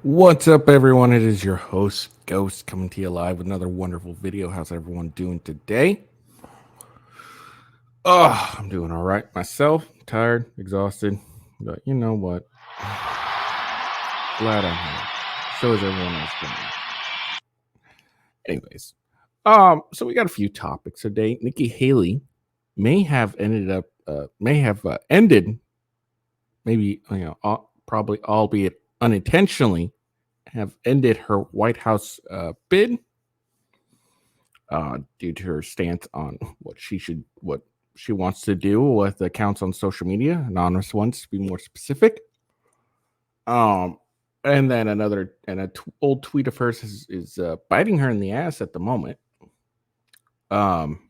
What's up, everyone? It is your host, Ghost, coming to you live with another wonderful video. How's everyone doing today? Oh, I'm doing all right myself. Tired, exhausted, but you know what? Glad I'm here. So is everyone else doing. Anyways, so we got a few topics today. Nikki Haley may have ended, maybe probably, albeit unintentionally, have ended her White House bid due to her stance on what she wants to do with accounts on social media, anonymous ones to be more specific. Um, and then old tweet of hers is biting her in the ass at the moment. Um,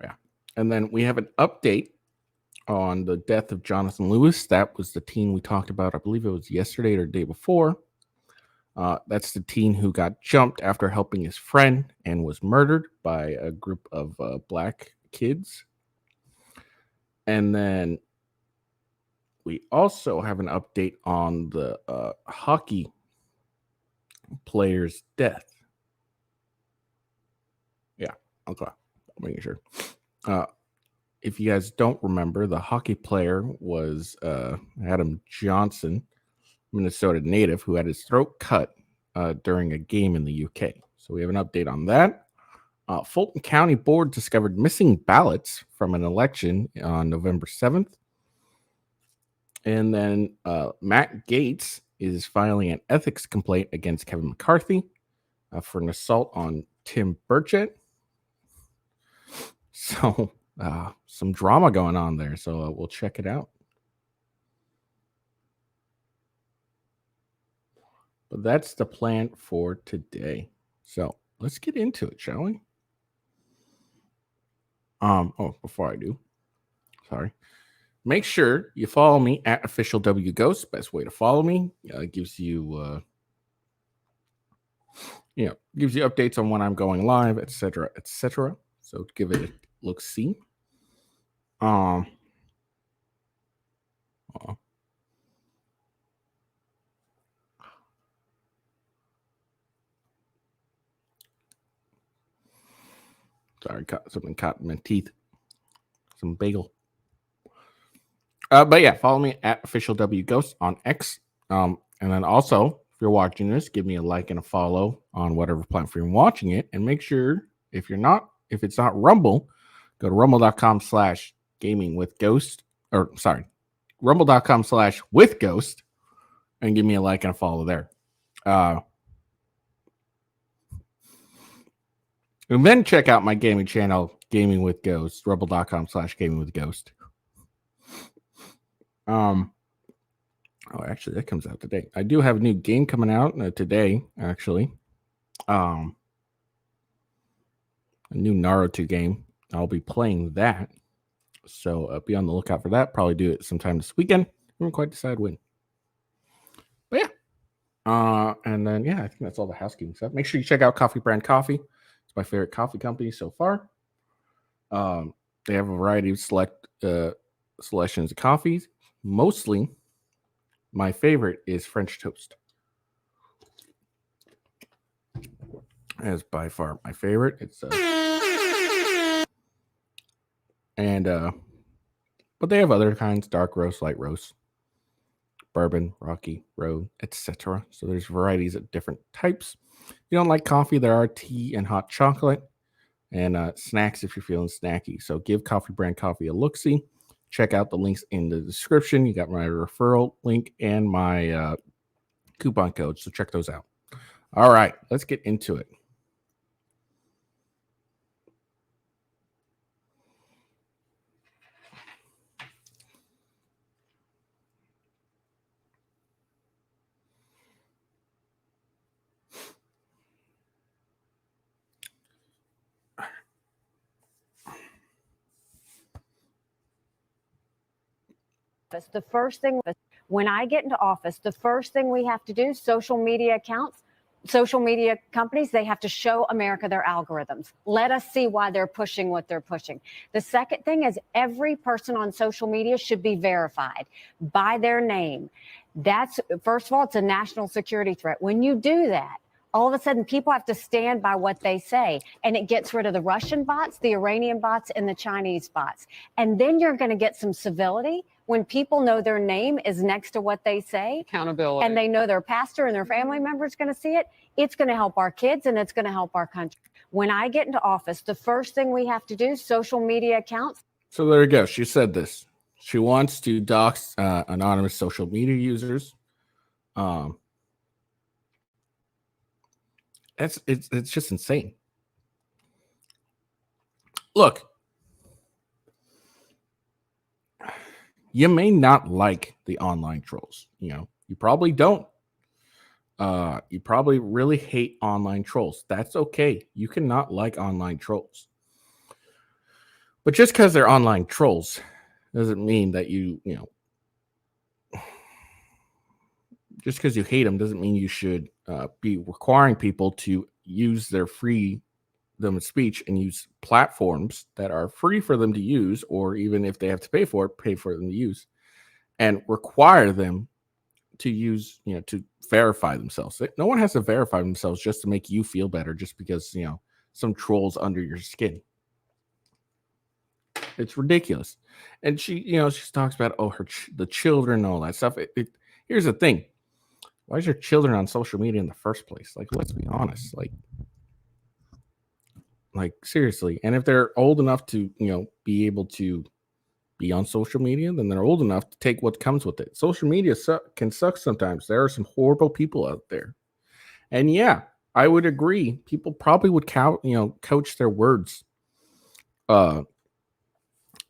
yeah, and then we have an update on the death of Jonathan Lewis. That was the teen we talked about. I believe it was yesterday or the day before. That's the teen who got jumped after helping his friend and was murdered by a group of black kids. And then we also have an update on the hockey player's death. Yeah, okay. Making sure. If you guys don't remember, the hockey player was Adam Johnson, Minnesota native, who had his throat cut during a game in the UK. So we have an update on that. Fulton County Board discovered missing ballots from an election on November 7th. And then Matt Gaetz is filing an ethics complaint against Kevin McCarthy for an assault on Tim Burchett. So some drama going on there. So we'll check it out. But that's the plan for today. So let's get into it, shall we? Before I do, sorry. Make sure you follow me at official W Ghost. Best way to follow me. Gives you gives you updates on when I'm going live, etc., etc. So give it a look. See. Uh, Sorry, something caught in my teeth. Some bagel. But yeah, follow me at official W Ghost on X. And then also, if you're watching this, give me a like and a follow on whatever platform you're watching it. And make sure if it's not Rumble, go to rumble.com/gaming with ghost, or sorry, rumble.com/with ghost, and give me a like and a follow there. And then check out my gaming channel, Gaming with Ghost, rumble.com/gaming with ghost. Actually, that comes out today. I do have a new game coming out today, actually. A new Naruto game. I'll be playing that. So be on the lookout for that. Probably do it sometime this weekend. Haven't quite decided when. But yeah. And then, I think that's all the housekeeping stuff. Make sure you check out Coffee Brand Coffee. It's my favorite coffee company so far. They have a variety of selections of coffees. Mostly, my favorite is French toast. As by far my favorite. It's but they have other kinds: dark roast, light roast, bourbon, rocky road, etc. So there's varieties of different types. If you don't like coffee, there are tea and hot chocolate, and snacks if you're feeling snacky. So give Coffee Brand Coffee a look-see. Check out the links in the description. You got my referral link and my coupon code, so check those out. All right, let's get into it. The first thing when I get into office, the first thing we have to do, social media accounts, social media companies, they have to show America their algorithms. Let us see why they're pushing what they're pushing. The second thing is every person on social media should be verified by their name. That's, first of all, it's a national security threat. When you do that, all of a sudden people have to stand by what they say, and it gets rid of the Russian bots, the Iranian bots, and the Chinese bots. And then you're going to get some civility when people know their name is next to what they say. Accountability. And they know their pastor and their family member is going to see it. It's going to help our kids, and it's going to help our country. When I get into office, the first thing we have to do, social media accounts. So there you go. She said this. She wants to dox anonymous social media users. It's just insane. Look, you may not like the online trolls. You probably don't. You probably really hate online trolls. That's okay. You cannot like online trolls. But just because they're online trolls doesn't mean that just because you hate them doesn't mean you should be requiring people to use their freedom of speech and use platforms that are free for them to use, or even if they have to pay for it, pay for them to use, and require them to use, to verify themselves. No one has to verify themselves just to make you feel better, just because, some trolls under your skin. It's ridiculous. And she talks about, the children and all that stuff. Here's the thing. Why is your children on social media in the first place? Like, let's be honest. Like seriously. And if they're old enough to, be able to be on social media, then they're old enough to take what comes with it. Social media can suck sometimes. There are some horrible people out there. And yeah, I would agree. People probably would coach their words.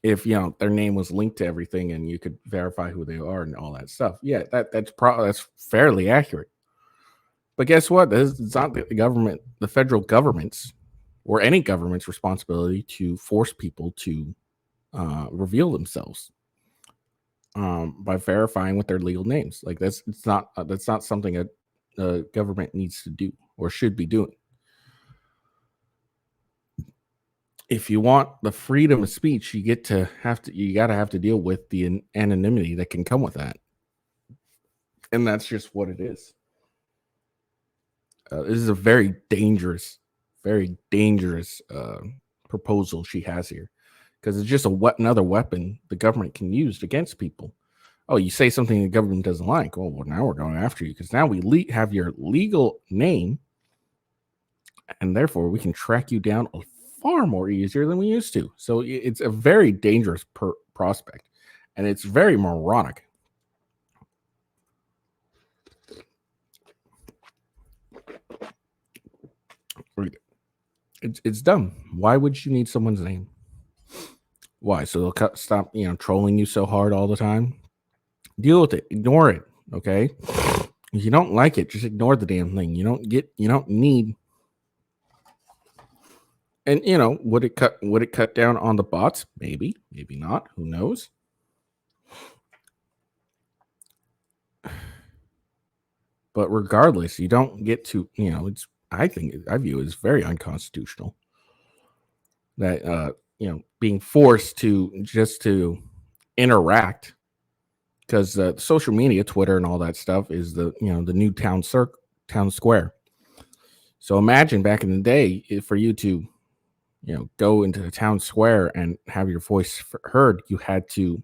If their name was linked to everything and you could verify who they are and all that stuff. Yeah, that's fairly accurate. But guess what? It's not the federal government's or any government's responsibility to force people to reveal themselves by verifying with their legal names. Like that's not something a government needs to do or should be doing. If you want the freedom of speech, you gotta have to deal with the anonymity that can come with that. And that's just what it is. This is a very dangerous proposal she has here, because it's just another weapon the government can use against people. Oh, you say something the government doesn't like. Oh, well, now we're going after you because now we have your legal name, and therefore we can track you down far more easier than we used to. So it's a very dangerous prospect, and it's very moronic. It's dumb. Why would you need someone's name? Why? So they'll stop, trolling you so hard all the time? Deal with it. Ignore it. Okay. If you don't like it, just ignore the damn thing. You don't need. And would it cut down on the bots? Maybe not. Who knows? But regardless, you don't get to, I view it as very unconstitutional that being forced to interact, because social media, Twitter and all that stuff is the new town square. So imagine back in the day, for you to go into the town square and have your voice heard, you had to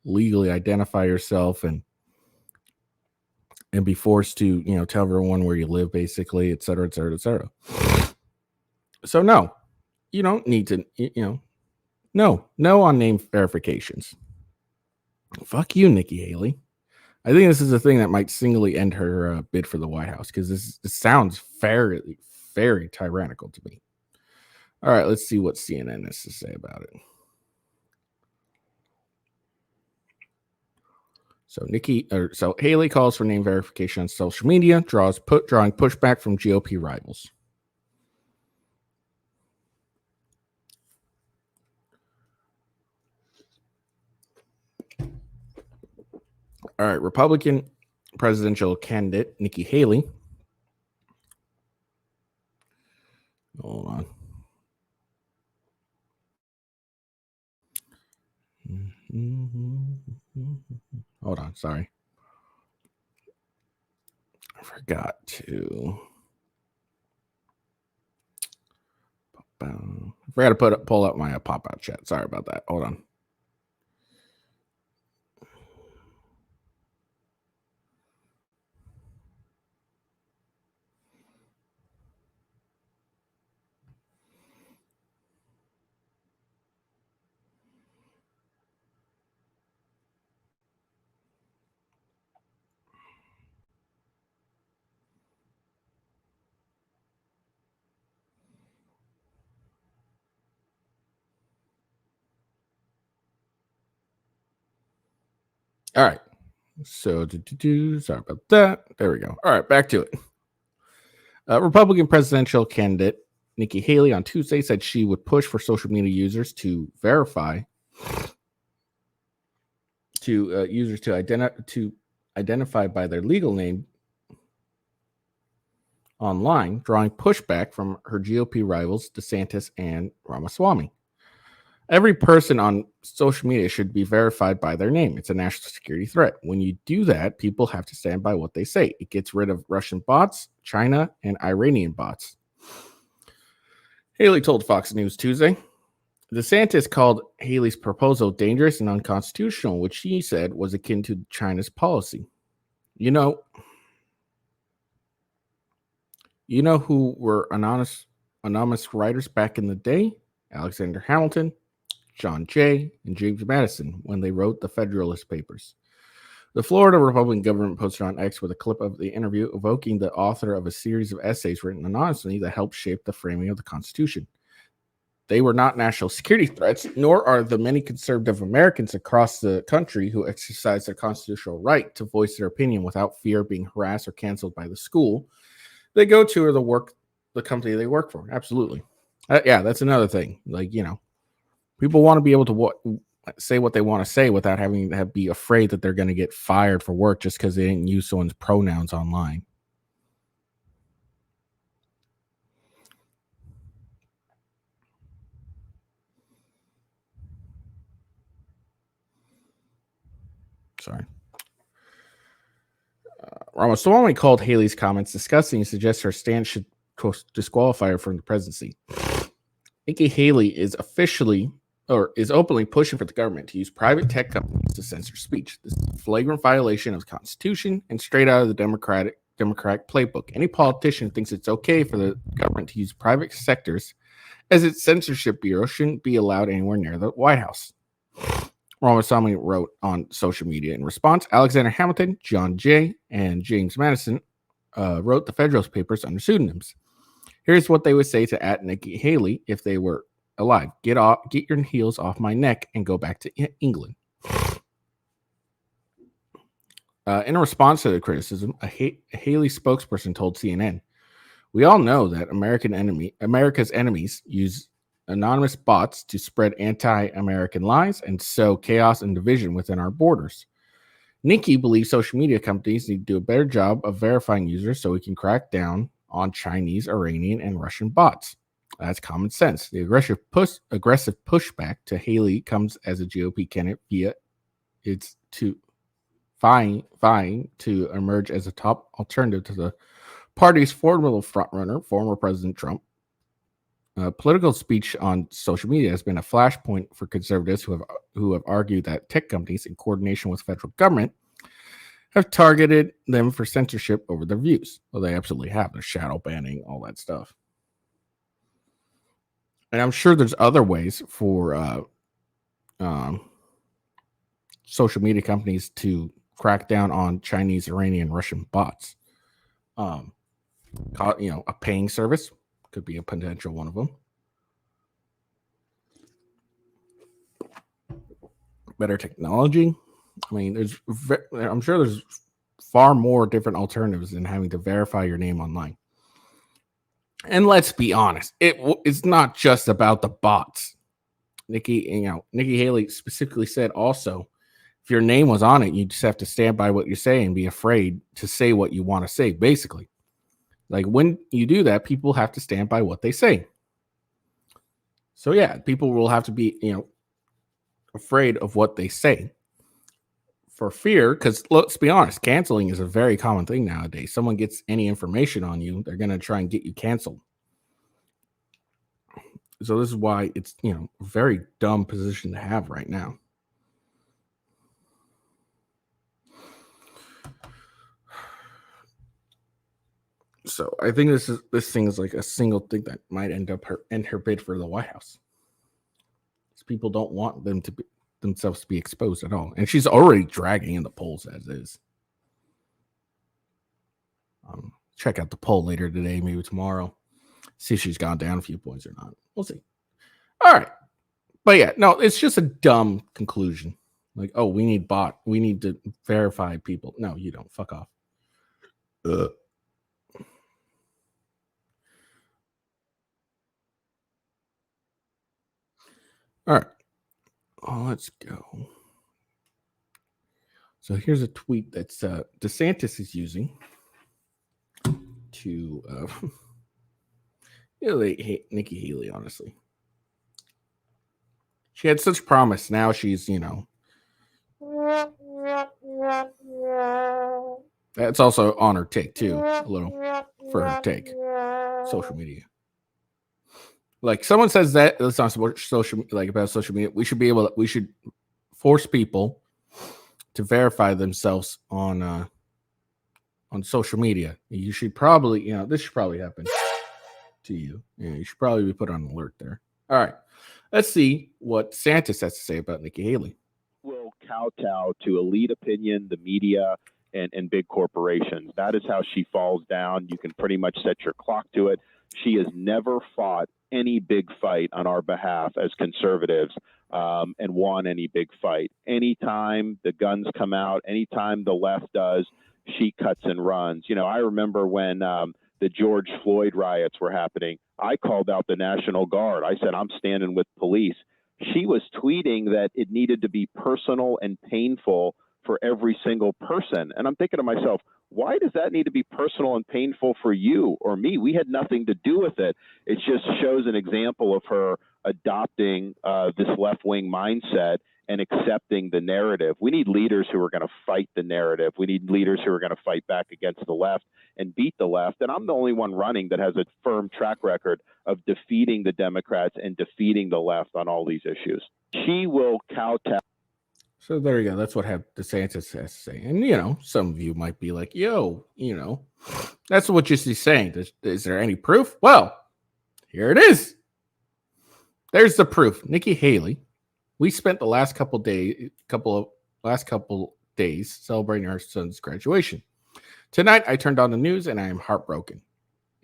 legally identify yourself and be forced to tell everyone where you live, basically, et cetera, et cetera, et cetera. So no, you don't need to no on name verifications. Fuck you, Nikki Haley. I think this is a thing that might singly end her bid for the White House, because this sounds very, very tyrannical to me. All right, let's see what CNN has to say about it. So Haley calls for name verification on social media, drawing pushback from GOP rivals. All right, Republican presidential candidate Nikki Haley Hold on, sorry. I forgot to pull up my pop-out chat. Sorry about that. Hold on. All right. So, sorry about that. There we go. All right, back to it. Republican presidential candidate Nikki Haley on Tuesday said she would push for social media users to verify to identify by their legal name online, drawing pushback from her GOP rivals DeSantis and Ramaswamy. Every person on social media should be verified by their name. It's a national security threat. When you do that, people have to stand by what they say. It gets rid of Russian bots, China, and Iranian bots. Haley told Fox News Tuesday. DeSantis called Haley's proposal dangerous and unconstitutional, which he said was akin to China's policy. You know who were anonymous writers back in the day? Alexander Hamilton, John Jay, and James Madison when they wrote the Federalist Papers. The Florida Republican government posted on X with a clip of the interview evoking the author of a series of essays written anonymously that helped shape the framing of the Constitution. They were not national security threats, nor are the many conservative Americans across the country who exercise their constitutional right to voice their opinion without fear of being harassed or canceled by the school they go to or the company they work for. Absolutely. Yeah, that's another thing. Like, people want to be able to say what they want to say without having to be afraid that they're going to get fired for work just because they didn't use someone's pronouns online. Sorry. Ramaswamy called Haley's comments disgusting and suggests her stance should disqualify her from the presidency. Nikki Haley is openly pushing for the government to use private tech companies to censor speech. This is a flagrant violation of the Constitution and straight out of the Democratic playbook. Any politician who thinks it's okay for the government to use private sectors as its censorship bureau shouldn't be allowed anywhere near the White House. Ramaswamy wrote on social media in response. Alexander Hamilton, John Jay, and James Madison wrote the Federalist Papers under pseudonyms. Here's what they would say to @Nikki Haley if they were alive. Get your heels off my neck and go back to England. In response to the criticism, a Haley spokesperson told CNN, "We all know that America's enemies use anonymous bots to spread anti-American lies and sow chaos and division within our borders. Nikki believes social media companies need to do a better job of verifying users so we can crack down on Chinese, Iranian, and Russian bots. That's common sense. The aggressive pushback to Haley comes as a GOP candidate via its vying to emerge as a top alternative to the party's formidable frontrunner, former President Trump. Political speech on social media has been a flashpoint for conservatives who have argued that tech companies, in coordination with federal government, have targeted them for censorship over their views. Well, they absolutely have. They're shadow banning, all that stuff. And I'm sure there's other ways for social media companies to crack down on Chinese, Iranian, Russian bots. A paying service could be a potential one of them. Better technology. I mean, I'm sure there's far more different alternatives than having to verify your name online. And let's be honest, it's not just about the bots. Nikki Haley specifically said also, if your name was on it, you just have to stand by what you say and be afraid to say what you want to say, basically. Like, when you do that, people have to stand by what they say. So yeah, people will have to be, afraid of what they say for fear. Because let's be honest, canceling is a very common thing nowadays. Someone gets any information on you, they're going to try and get you canceled. So this is why it's, a very dumb position to have right now. So I think this thing is like a single thing that might end her bid for the White House. People don't want them to be themselves to be exposed at all, and she's already dragging in the polls as is. Check out the poll later today, maybe tomorrow. See if she's gone down a few points or not. We'll see. All right, but yeah, no, it's just a dumb conclusion. Like, oh, we need to verify people. No, you don't. Fuck off. All right. Let's go. So here's a tweet that's DeSantis is using to they hate Nikki Haley, honestly. She had such promise. Now she's, that's also on her take too, a little for her take. Social media. Like someone says that let's not support about social media. We should force people to verify themselves on social media. You should probably, this should probably happen to you. You should probably be put on alert there. All right. Let's see what DeSantis has to say about Nikki Haley. Will kowtow to elite opinion, the media, and big corporations. That is how she falls down. You can pretty much set your clock to it. She has never fought any big fight on our behalf as conservatives and won any big fight. Anytime the guns come out, anytime the left does, she cuts and runs. I remember when the George Floyd riots were happening, I called out the National Guard. I said, I'm standing with police. She was tweeting that it needed to be personal and painful for every single person. And I'm thinking to myself, why does that need to be personal and painful for you or me? We had nothing to do with it. It just shows an example of her adopting this left-wing mindset and accepting the narrative. We need leaders who are going to fight the narrative. We need leaders who are going to fight back against the left and beat the left. And I'm the only one running that has a firm track record of defeating the Democrats and defeating the left on all these issues. She will kowtow. So there you go. That's what DeSantis has to say. And, some of you might be like, that's what she's saying. Is there any proof? Well, here it is. There's the proof. Nikki Haley. We spent the last couple days celebrating our son's graduation. Tonight, I turned on the news and I am heartbroken.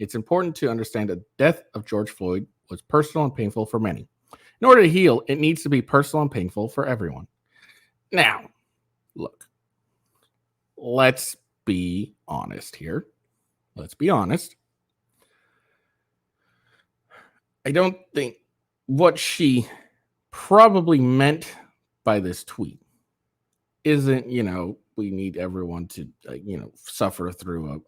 It's important to understand that the death of George Floyd was personal and painful for many. In order to heal, it needs to be personal and painful for everyone. Now, look, let's be honest here. Let's be honest. I don't think what she probably meant by this tweet isn't, we need everyone to, suffer through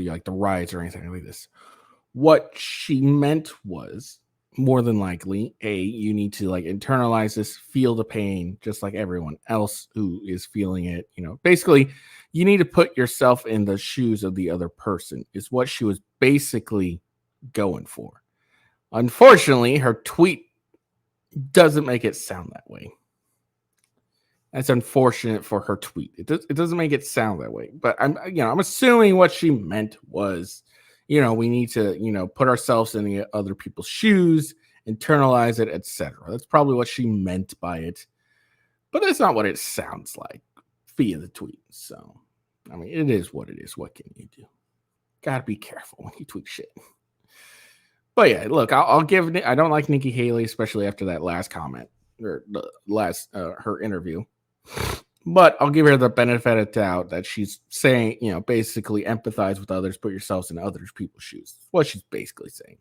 like the riots or anything like this. What she meant was, more than likely, you need to internalize this, feel the pain, just like everyone else who is feeling it. Basically, you need to put yourself in the shoes of the other person, is what she was basically going for. Unfortunately, her tweet doesn't make it sound that way. That's unfortunate for her tweet. It doesn't make it sound that way. But I'm assuming what she meant was, we need to, put ourselves in the other people's shoes, internalize it, etc. That's probably what she meant by it. But that's not what it sounds like via the tweet. So, it is what it is. What can you do? Gotta be careful when you tweet shit. But yeah, look, I don't like Nikki Haley, especially after that last comment or the last her interview. But I'll give her the benefit of doubt that she's saying, basically empathize with others, put yourselves in other people's shoes. That's what she's basically saying.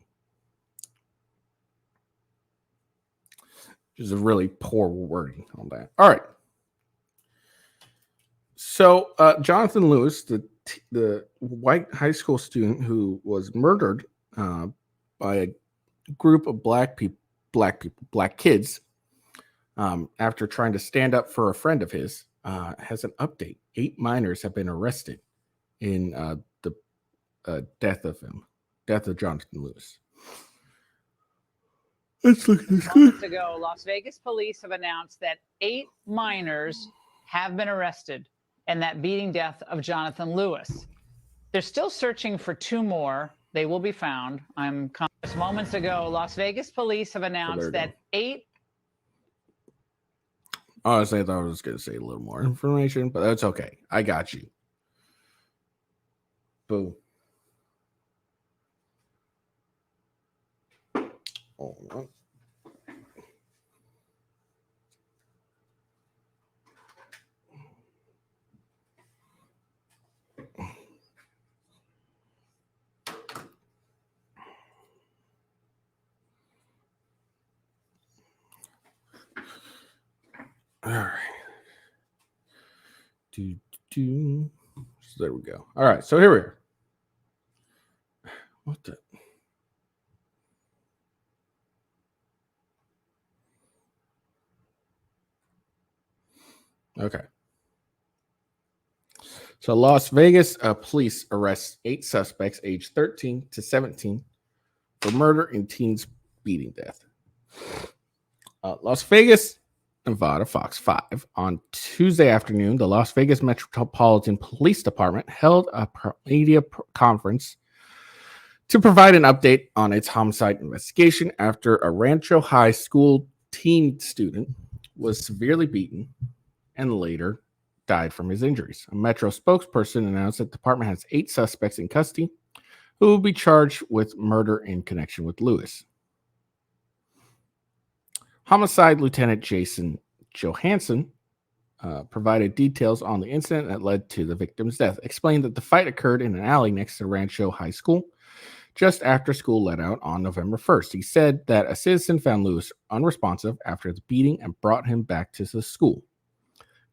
Which is a really poor wording on that. All right. So Jonathan Lewis, the white high school student who was murdered by a group of black black people, black kids, after trying to stand up for a friend of his, has an update. 8 minors have been arrested in the death of Jonathan Lewis. Let's look at this. Moments ago, Las Vegas police have announced that 8 minors have been arrested in that beating death of Jonathan Lewis. They're still searching for 2 more. They will be found. Moments ago, Las Vegas police have announced that 8. Honestly, I thought I was going to say a little more information, but that's okay. I got you. Boom. Hold on. All right. So there we go. All right. So here we are. What the? Okay. So Las Vegas police arrest 8 suspects aged 13 to 17 for murder and teens beating death. Las Vegas, Nevada, Fox 5. On Tuesday afternoon, the Las Vegas Metropolitan Police Department held a media conference to provide an update on its homicide investigation after a Rancho High School teen student was severely beaten and later died from his injuries. A Metro spokesperson announced that the department has 8 suspects in custody who will be charged with murder in connection with Lewis. Homicide Lieutenant Jason Johansson provided details on the incident that led to the victim's death, explained that the fight occurred in an alley next to Rancho High School just after school let out on November 1st. He said that a citizen found Lewis unresponsive after the beating and brought him back to the school.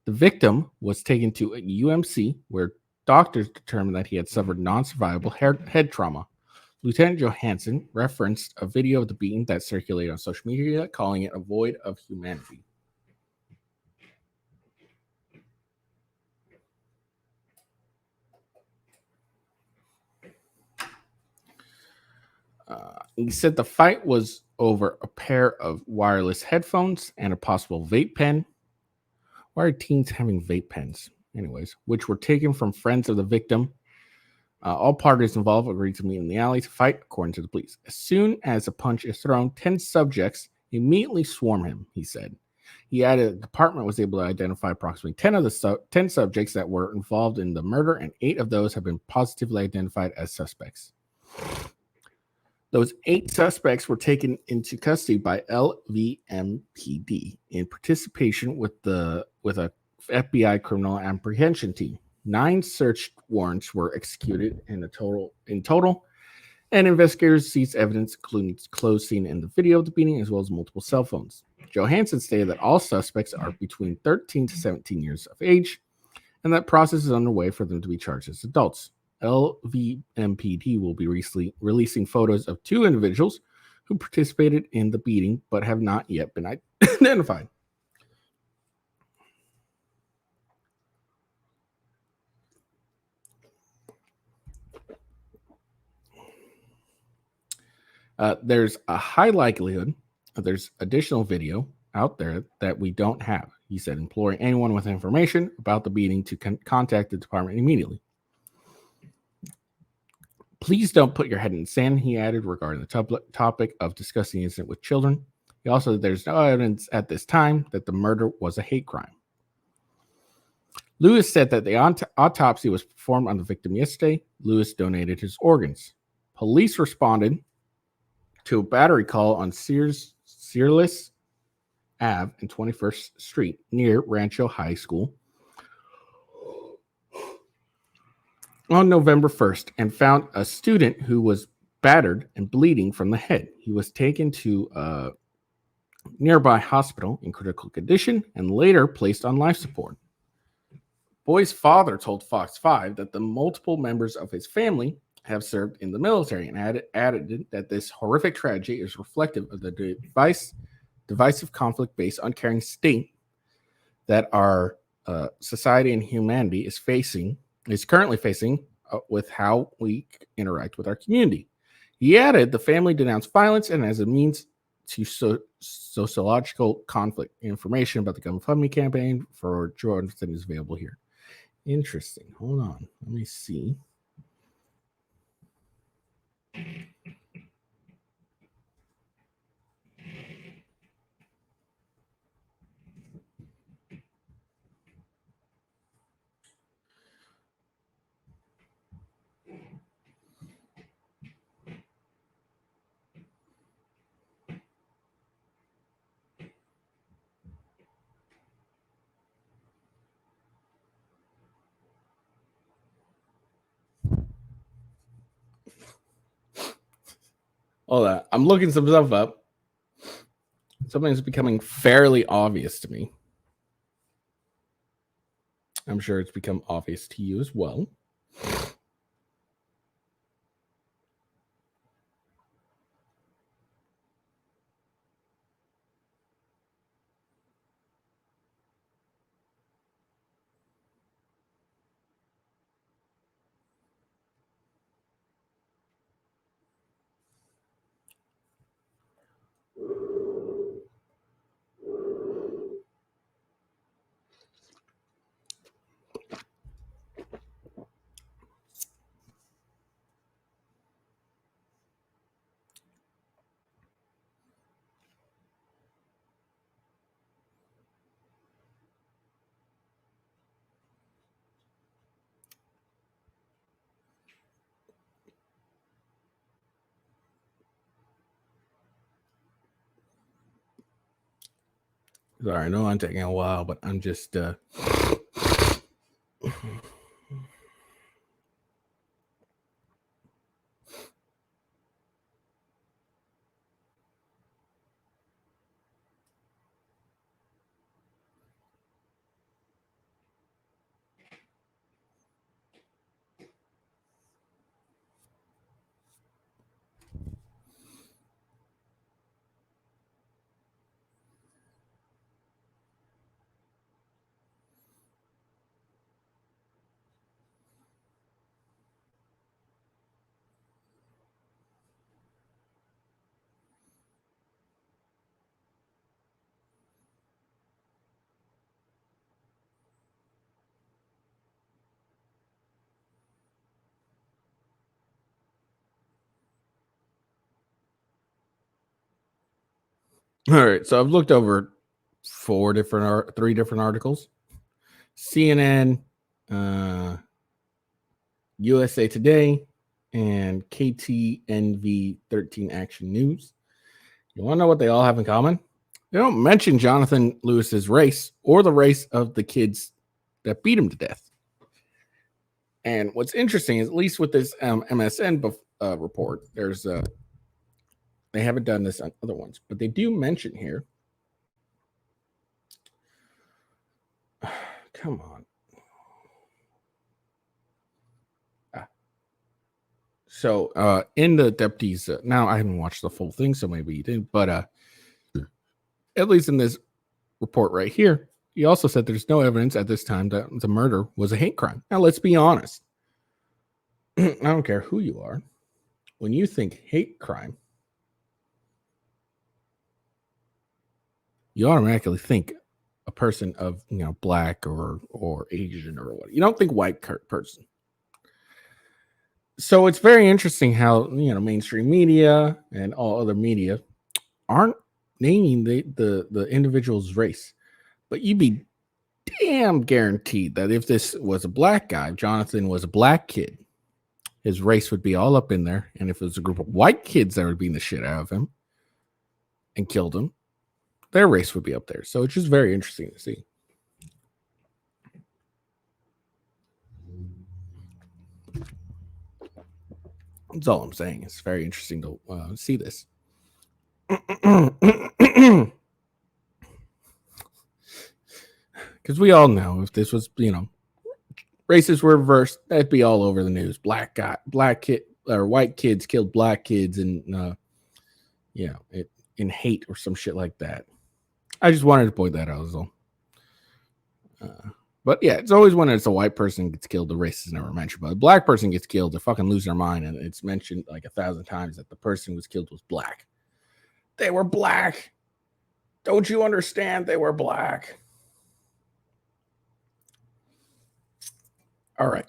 The victim was taken to a UMC where doctors determined that he had suffered non-survivable head trauma. Lieutenant Johansson referenced a video of the beating that circulated on social media, calling it a void of humanity. He said the fight was over a pair of wireless headphones and a possible vape pen. Why are teens having vape pens? Anyways, which were taken from friends of the victim. All parties involved agreed to meet in the alley to fight, according to the police. As soon as a punch is thrown, 10 subjects immediately swarm him, he said. He added the department was able to identify approximately 10 of the 10 subjects that were involved in the murder, and 8 of those have been positively identified as suspects. Those 8 suspects were taken into custody by LVMPD in participation with a FBI criminal apprehension team. 9 search warrants were executed in total, and investigators seized evidence, including clothes seen in the video of the beating, as well as multiple cell phones. Johansson stated that all suspects are between 13 to 17 years of age, and that process is underway for them to be charged as adults. LVMPD will be releasing photos of 2 individuals who participated in the beating but have not yet been identified. There's a high likelihood there's additional video out there that we don't have, he said, imploring anyone with information about the beating to contact the department immediately. Please don't put your head in the sand, he added, regarding the topic of discussing the incident with children. He also said there's no evidence at this time that the murder was a hate crime. Lewis said that the autopsy was performed on the victim yesterday. Lewis donated his organs. Police responded to a battery call on Searles Ave and 21st Street near Rancho High School on November 1st and found a student who was battered and bleeding from the head. He was taken to a nearby hospital in critical condition and later placed on life support. Boy's father told Fox 5 that the multiple members of his family have served in the military, and added that this horrific tragedy is reflective of the divisive conflict based on caring state that our society and humanity is currently facing with how we interact with our community. He added the family denounced violence and as a means to sociological conflict. Information about the GoFundMe campaign for Jonathan is available here. Interesting. Hold on. Let me see. Hold on. I'm looking some stuff up. Something's becoming fairly obvious to me. I'm sure it's become obvious to you as well. Sorry, I know I'm taking a while, but I'm just all right. So I've looked over three different articles: CNN, USA Today, and KTNV 13 Action News. You want to know what they all have in common? They don't mention Jonathan Lewis's race or the race of the kids that beat him to death. And what's interesting is, at least with this MSN report, there's they haven't done this on other ones, but they do mention here. Come on. So in the deputies, now I haven't watched the full thing, so maybe you didn't, but at least in this report right here, he also said there's no evidence at this time that the murder was a hate crime. Now, let's be honest. I don't care who you are. When you think hate crime, you automatically think a person of, black or Asian or what. You don't think white person. So it's very interesting how, mainstream media and all other media aren't naming the individual's race. But you'd be damn guaranteed that if this was a black guy, Jonathan was a black kid, his race would be all up in there. And if it was a group of white kids that were beating the shit out of him and killed him, their race would be up there. So it's just very interesting to see. That's all I'm saying. It's very interesting to see this. Because we all know if this was, races were reversed, that'd be all over the news. Black kid or white kids killed black kids, and in hate or some shit like that. I just wanted to point that out as well. But yeah, it's always when it's a white person gets killed, the race is never mentioned. But a black person gets killed, they fucking lose their mind, and it's mentioned like 1,000 times that the person who was killed was black. They were black. Don't you understand? They were black. All right.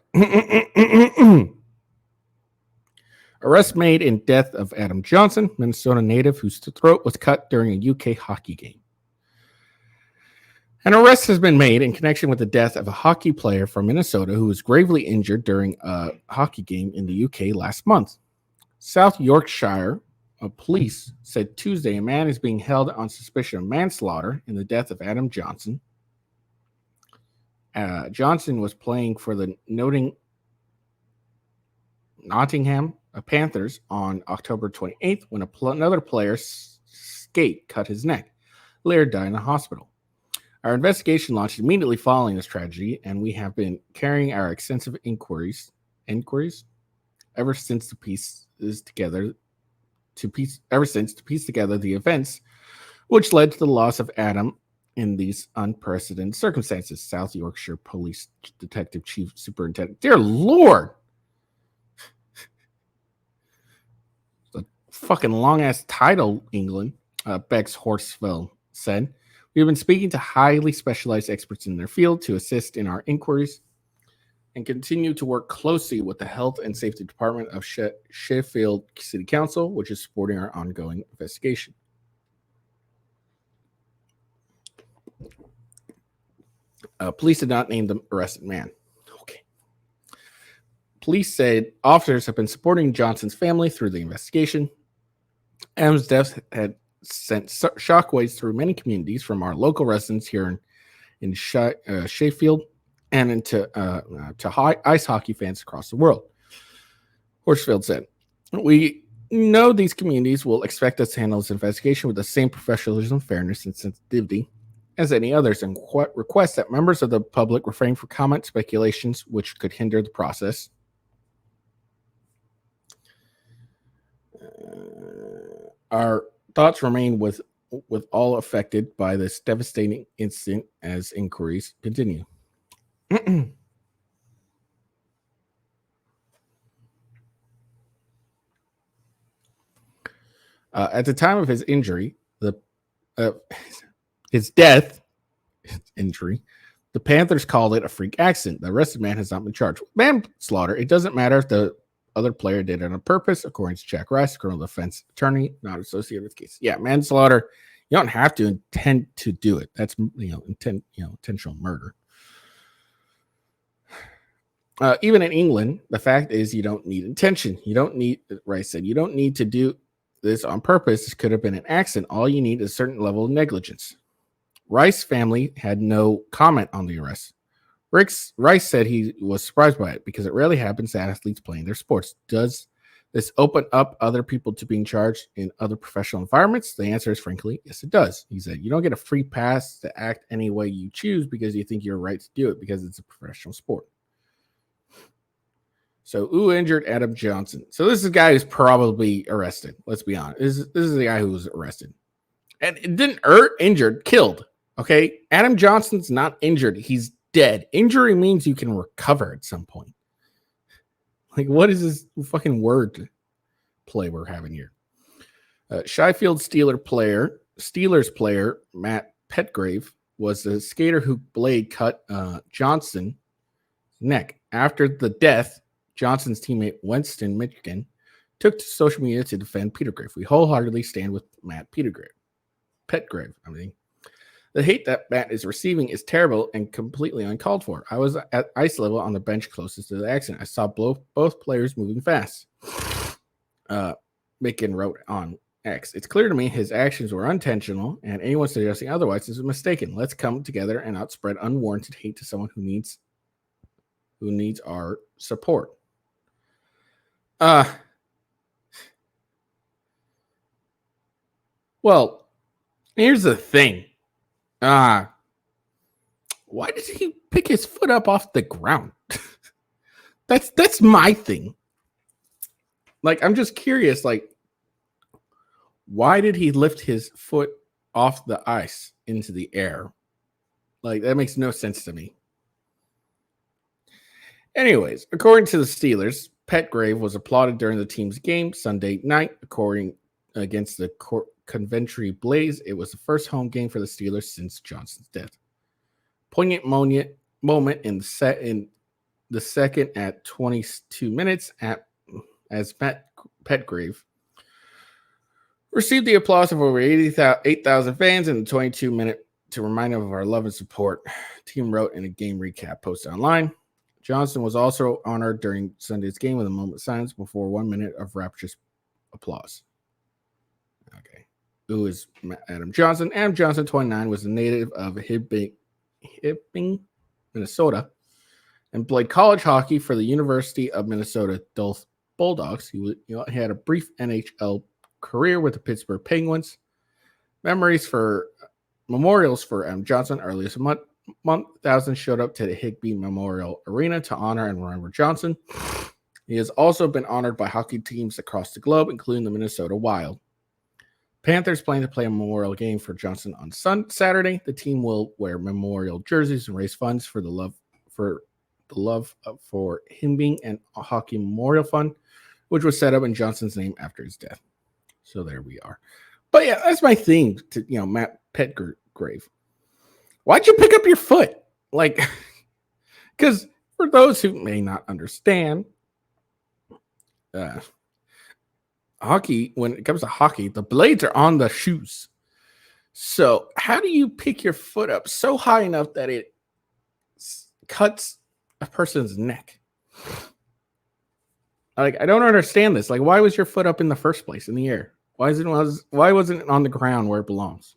Arrest made in death of Adam Johnson, Minnesota native whose throat was cut during a UK hockey game. An arrest has been made in connection with the death of a hockey player from Minnesota who was gravely injured during a hockey game in the UK last month. South Yorkshire police said Tuesday a man is being held on suspicion of manslaughter in the death of Adam Johnson. Johnson was playing for the Nottingham Panthers on October 28th when another player's skate cut his neck. Laird died in the hospital. Our investigation launched immediately following this tragedy, and we have been carrying our extensive inquiries ever since to piece together the events which led to the loss of Adam in these unprecedented circumstances. South Yorkshire Police Detective Chief Superintendent. Dear Lord. The fucking long ass title, England. Bex Horsfell said. We have been speaking to highly specialized experts in their field to assist in our inquiries and continue to work closely with the Health and Safety Department of Sheffield City Council, which is supporting our ongoing investigation. Police did not name the arrested man. Okay. Police said officers have been supporting Johnson's family through the investigation. Adam's death had sent shockwaves through many communities, from our local residents here in Sheffield and into to ice hockey fans across the world. Horsfield said, "We know these communities will expect us to handle this investigation with the same professionalism, fairness, and sensitivity as any others, and request that members of the public refrain from comment, speculations which could hinder the process." Our thoughts remain with all affected by this devastating incident as inquiries continue. At the time of his injury, his injury, the Panthers called it a freak accident. The arrested man has not been charged with manslaughter. It doesn't matter if the other player did it on purpose, according to Jack Rice, criminal defense attorney, not associated with the case. Yeah, manslaughter. You don't have to intend to do it. That's intentional murder. Even in England, the fact is you don't need intention. You don't need, Rice said, you don't need to do this on purpose. This could have been an accident. All you need is a certain level of negligence. Rice's family had no comment on the arrest. Rice said he was surprised by it because it rarely happens to athletes playing their sports. Does this open up other people to being charged in other professional environments? The answer is, frankly, yes, it does. He said, you don't get a free pass to act any way you choose because you think you're right to do it because it's a professional sport. So, who injured Adam Johnson? So, this is a guy who's probably arrested. Let's be honest. This is the guy who was arrested. And it didn't hurt, injured, killed. Okay? Adam Johnson's not injured. He's dead. Injury means you can recover at some point. Like, what is this fucking word play we're having here? Sheffield Steelers player Matt Petgrave was the skater who blade cut Johnson's neck. After the death, Johnson's teammate Winston Michigan took to social media to defend Petgrave. We wholeheartedly stand with Matt Petgrave. The hate that Matt is receiving is terrible and completely uncalled for. I was at ice level on the bench closest to the accident. I saw both players moving fast. Michigan wrote on X. It's clear to me his actions were unintentional, and anyone suggesting otherwise is mistaken. Let's come together and not spread unwarranted hate to someone who needs our support. Well, here's the thing. Why did he pick his foot up off the ground? That's my thing. Like, I'm just curious, like, why did he lift his foot off the ice into the air? Like, that makes no sense to me. Anyways, according to the Steelers, Petgrave was applauded during the team's game Sunday night, according against the Coventry Blaze. It was the first home game for the Steelers since Johnson's death. Poignant moment in the second at 22 minutes as Petgrave received the applause of over 8,000 fans in the 22-minute to remind them of our love and support, team wrote in a game recap posted online. Johnson was also honored during Sunday's game with a moment of silence before 1 minute of rapturous applause. Okay. Who is Adam Johnson? Adam Johnson, 29, was a native of Hibbing, Minnesota, and played college hockey for the University of Minnesota Duluth Bulldogs. He had a brief NHL career with the Pittsburgh Penguins. Memorials for Adam Johnson. Earlier this month, thousands showed up to the Higbee Memorial Arena to honor and remember Johnson. He has also been honored by hockey teams across the globe, including the Minnesota Wild. Panthers plan to play a memorial game for Johnson on Saturday. The team will wear memorial jerseys and raise funds for the love for Higbee and a hockey memorial fund, which was set up in Johnson's name after his death. So there we are. But yeah, that's my thing to Matt Petgrave. Why'd you pick up your foot? Like, because for those who may not understand, hockey, when it comes to hockey, the blades are on the shoes. So how do you pick your foot up so high enough that it cuts a person's neck? Like, I don't understand this. Like, why was your foot up in the first place in the air? Why wasn't it on the ground where it belongs?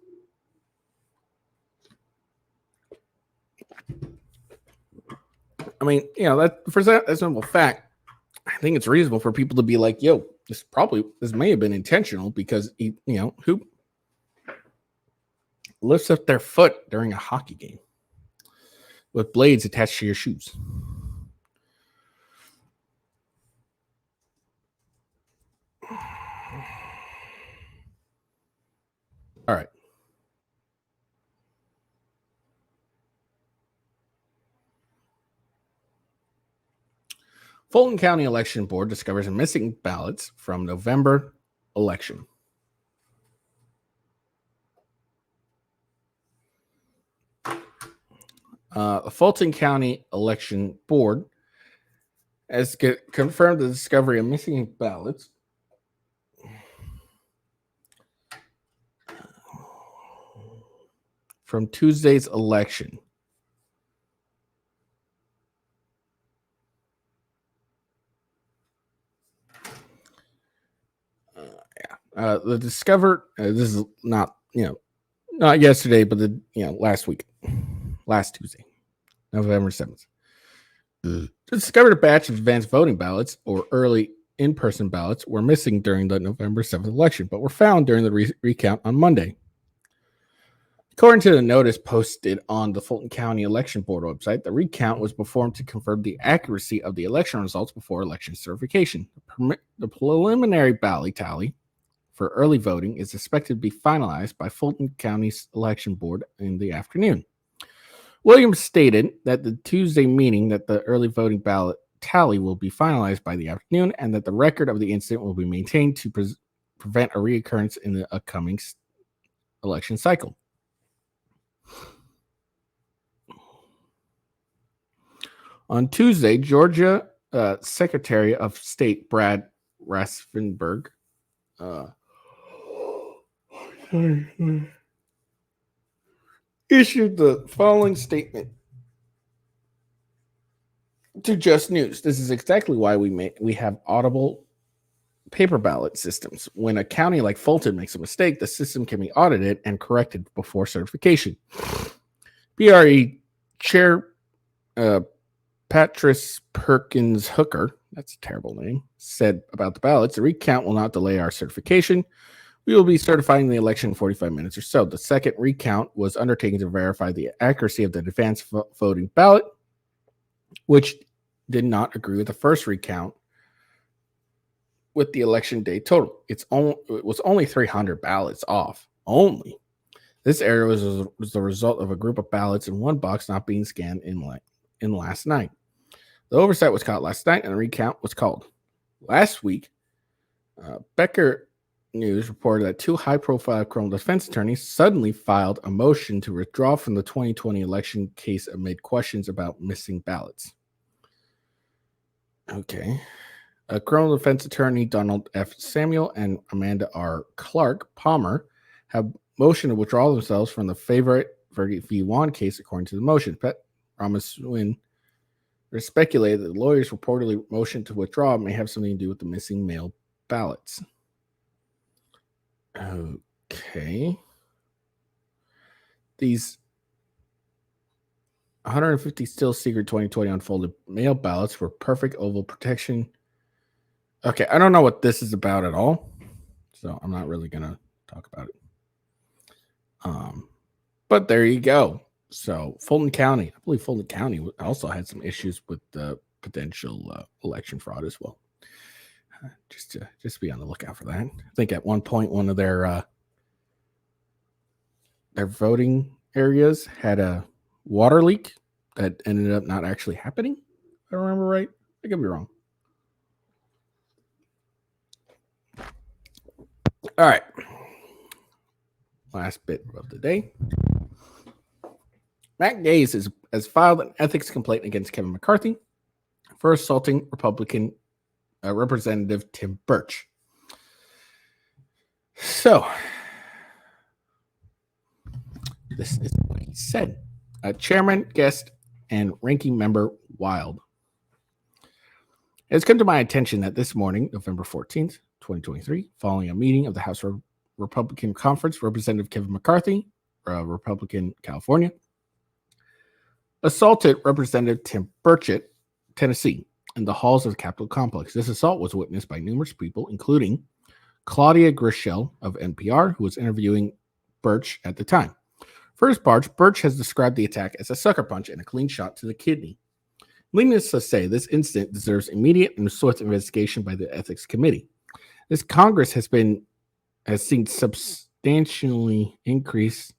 I mean, that for that simple fact, I think it's reasonable for people to be like, "Yo, this may have been intentional because who lifts up their foot during a hockey game with blades attached to your shoes." All right. Fulton County Election Board discovers missing ballots from November election. The Fulton County Election Board has confirmed the discovery of missing ballots from Tuesday's election. The discovered this is not not yesterday, but last Tuesday, November 7th. Discovered a batch of advanced voting ballots or early in-person ballots were missing during the November 7th election, but were found during the recount on Monday. According to the notice posted on the Fulton County Election Board website, the recount was performed to confirm the accuracy of the election results before election certification. The preliminary ballot tally for early voting is expected to be finalized by Fulton County's Election Board in the afternoon. Williams stated that the Tuesday meeting that the early voting ballot tally will be finalized by the afternoon and that the record of the incident will be maintained to prevent a reoccurrence in the upcoming election cycle. On Tuesday, Georgia Secretary of State Brad Raffensperger issued the following statement to Just News. This is exactly why we have audible paper ballot systems. When a county like Fulton makes a mistake, the system can be audited and corrected before certification. BRE Chair Patrice Perkins Hooker, that's a terrible name, said about the ballots, the recount will not delay our certification. We will be certifying the election in 45 minutes or so. The second recount was undertaken to verify the accuracy of the advanced voting ballot, which did not agree with the first recount with the election day total. It was only 300 ballots off. Only. This error was the result of a group of ballots in one box not being scanned in last night. The oversight was caught last night, and a recount was called. Last week, Becker News reported that two high-profile criminal defense attorneys suddenly filed a motion to withdraw from the 2020 election case amid questions about missing ballots. Okay. A criminal defense attorney, Donald F. Samuel, and Amanda R. Clark Palmer have motioned to withdraw themselves from the favorite v. Wan case, according to the motion. Pet Ramaswamy speculated that the lawyers reportedly motioned to withdraw may have something to do with the missing mail ballots. Okay. These 150 still secret 2020 unfolded mail ballots for perfect oval protection. Okay, I don't know what this is about at all, so I'm not really going to talk about it. But there you go. So Fulton County, I believe Fulton County also had some issues with the potential election fraud as well. Just be on the lookout for that. I think at one point one of their voting areas had a water leak that ended up not actually happening. If I remember right. I could be wrong. All right. Last bit of the day. Matt Gaetz has filed an ethics complaint against Kevin McCarthy for assaulting Republican Representative Tim Burch. So, this is what he said. Chairman, guest, and ranking member Wild. It has come to my attention that this morning, November 14th, 2023, following a meeting of the House Republican Conference, Representative Kevin McCarthy, Republican California, assaulted Representative Tim Burchett, Tennessee, in the halls of the Capitol complex. This assault was witnessed by numerous people, including Claudia Grischel of NPR, who was interviewing Burch at the time. For his part, Burch has described the attack as a sucker punch and a clean shot to the kidney. Needless to say, this incident deserves immediate and swift investigation by the Ethics Committee. This Congress has seen substantial increase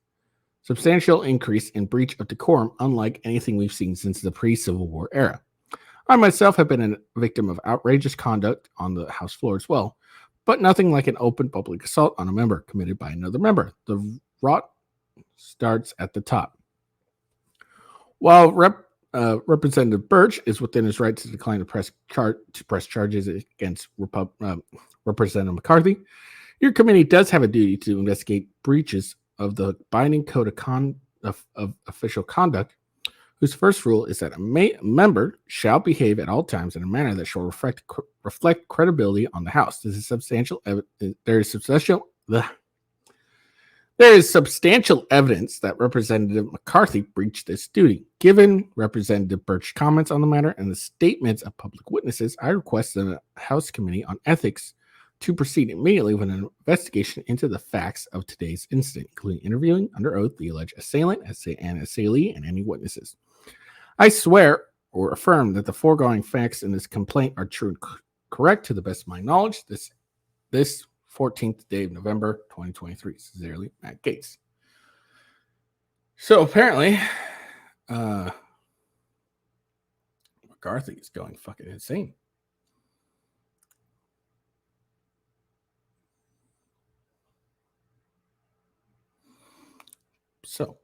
in breach of decorum, unlike anything we've seen since the pre-Civil War era. I myself have been a victim of outrageous conduct on the House floor as well, but nothing like an open public assault on a member committed by another member. The rot starts at the top. While Representative Burch is within his right to decline to press charges against Representative McCarthy, your committee does have a duty to investigate breaches of the binding code of official conduct, whose first rule is that a member shall behave at all times in a manner that shall reflect credibility on the House. There is substantial evidence that Representative McCarthy breached this duty. Given Representative Burch's comments on the matter and the statements of public witnesses, I request the House Committee on Ethics to proceed immediately with an investigation into the facts of today's incident, including interviewing under oath the alleged assailant and assailee and any witnesses. I swear or affirm that the foregoing facts in this complaint are true and correct to the best of my knowledge. This 14th day of November, 2023. Sincerely, Matt Gaetz. So apparently, McCarthy is going fucking insane. So,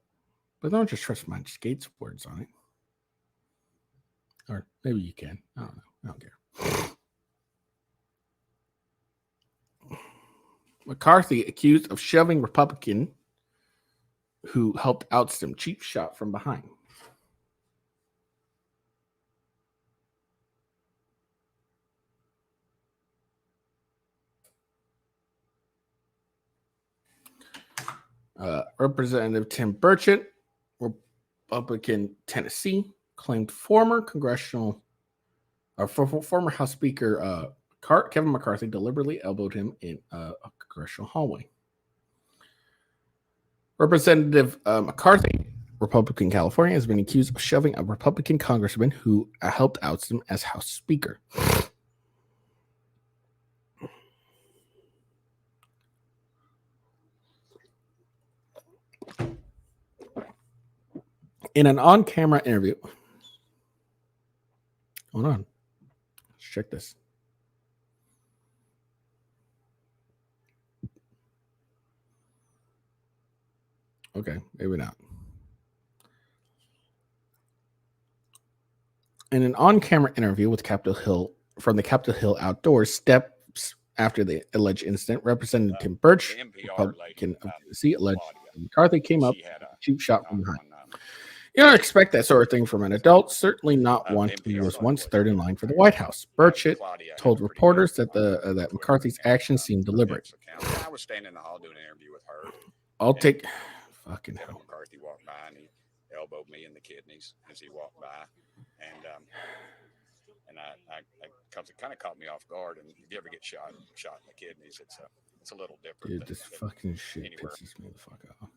but don't just trust my Gaetz words on it. Or maybe you can. I don't know. I don't care. McCarthy accused of shoving Republican who helped oust him. Cheap shot from behind. Representative Tim Burchett, Republican Tennessee, claimed former House Speaker Kevin McCarthy deliberately elbowed him in a congressional hallway. Representative McCarthy, Republican California, has been accused of shoving a Republican congressman who helped oust him as House Speaker. In an on-camera interview. Hold on. Let's check this. Okay, maybe not. In an on-camera interview with Capitol Hill from the Capitol Hill outdoors, steps after the alleged incident, Representative Tim Burch, Republican of Tennessee, alleged McCarthy came up with a cheap shot from behind. You don't expect that sort of thing from an adult, certainly not one who was once third in line for the White House. Burchett told reporters that that McCarthy's actions seemed deliberate. I was standing in the hall doing an interview with her. I'll take fucking Kevin hell. McCarthy walked by and he elbowed me in the kidneys as he walked by, and I it kind of caught me off guard. And if you ever get shot in the kidneys, it's a little different. Dude, this fucking shit anywhere. pisses me the fuck off.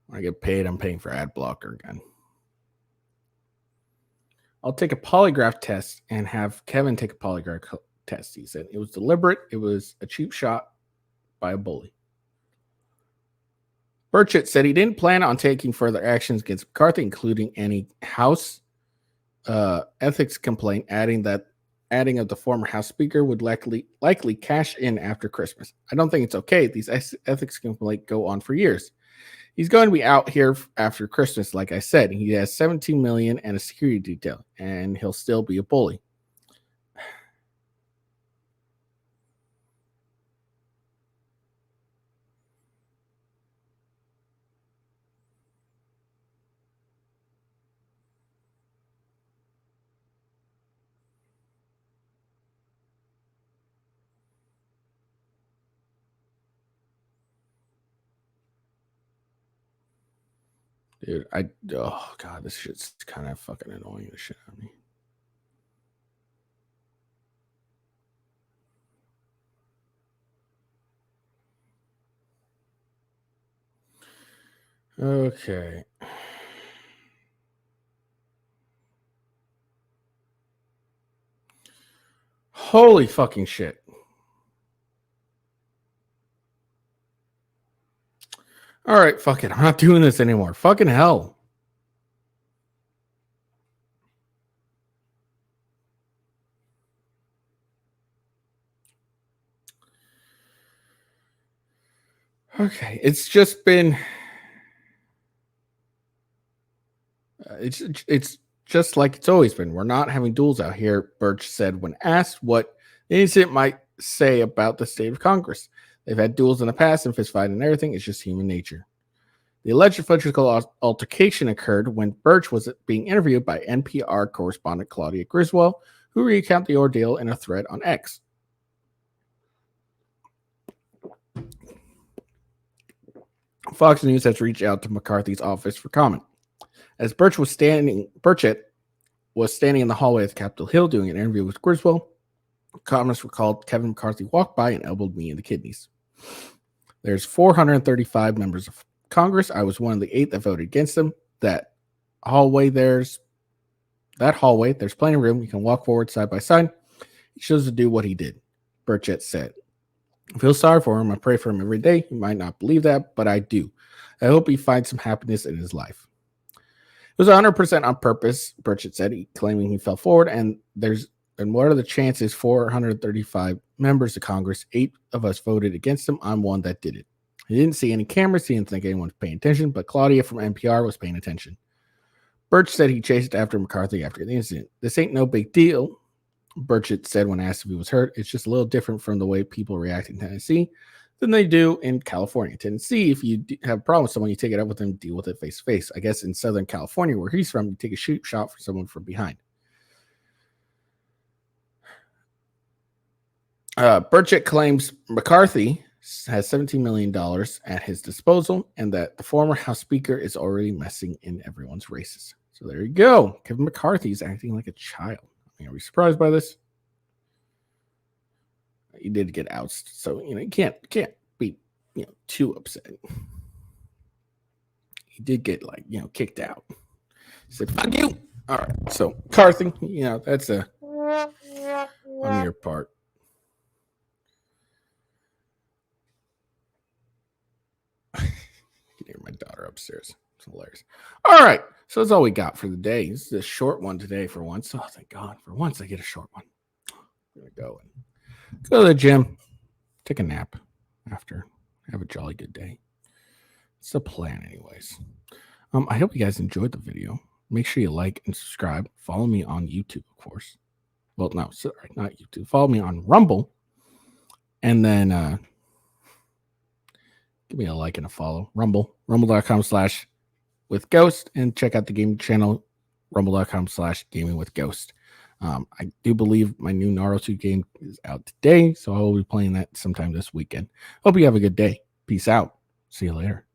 When I get paid, I'm paying for ad blocker again. I'll take a polygraph test and have Kevin take a polygraph test. He said it was deliberate. It was a cheap shot by a bully. Burchett said he didn't plan on taking further actions against McCarthy, including any House ethics complaint, adding of the former House Speaker would likely cash in after Christmas. I don't think it's okay. These ethics complaints go on for years. He's going to be out here after Christmas, like I said. He has $17 million and a security detail, and he'll still be a bully. Dude, oh god, this shit's kind of fucking annoying the shit out of me. Okay. Holy fucking shit. All right, fuck it. I'm not doing this anymore. Fucking hell. Okay, it's just been it's just like it's always been. We're not having duels out here, Burch said when asked what the incident might say about the state of Congress. They've had duels in the past and fistfight and everything. It's just human nature. The alleged physical altercation occurred when Burch was being interviewed by NPR correspondent Claudia Griswold, who recounted the ordeal in a thread on X. Fox News has reached out to McCarthy's office for comment. As Burchett was standing in the hallway of Capitol Hill doing an interview with Griswold, comments recalled Kevin McCarthy walked by and elbowed me in the kidneys. There's 435 members of Congress. I was one of the 8 that voted against him. That hallway, there's plenty of room. You can walk forward side by side. He chose to do what he did, Burchett said. I feel sorry for him. I pray for him every day. You might not believe that, but I do. I hope he finds some happiness in his life. It was 100% on purpose, Burchett said, claiming he fell forward. And what are the chances? 435 members of Congress, 8 of us voted against him. I'm one that did it. He didn't see any cameras. He didn't think anyone was paying attention, but Claudia from NPR was paying attention. Burch said he chased after McCarthy after the incident. This ain't no big deal, Burchett said when asked if he was hurt. It's just a little different from the way people react in Tennessee than they do in California. Tennessee, if you have a problem with someone, you take it up with them, deal with it face to face. I guess in Southern California, where he's from, you take a shoot shot for someone from behind. Burchett claims McCarthy has $17 million at his disposal and that the former House Speaker is already messing in everyone's races. So there you go. Kevin McCarthy is acting like a child. Are we surprised by this? He did get ousted, so you can't be too upset. He did get kicked out. He said, "Fuck you." All right, so McCarthy, that's on your part. You can hear my daughter upstairs. It's hilarious. All right. So that's all we got for the day. This is a short one today for once. Oh, thank God. For once, I get a short one. I'm going to go to the gym, take a nap after, have a jolly good day. It's the plan, anyways. I hope you guys enjoyed the video. Make sure you like and subscribe. Follow me on YouTube, of course. Well, no, sorry, not YouTube. Follow me on Rumble. And then give me a like and a follow. Rumble.com/withghost. And check out the gaming channel, rumble.com/gamingwithghost. I do believe my new Naruto game is out today, so I will be playing that sometime this weekend. Hope you have a good day. Peace out. See you later.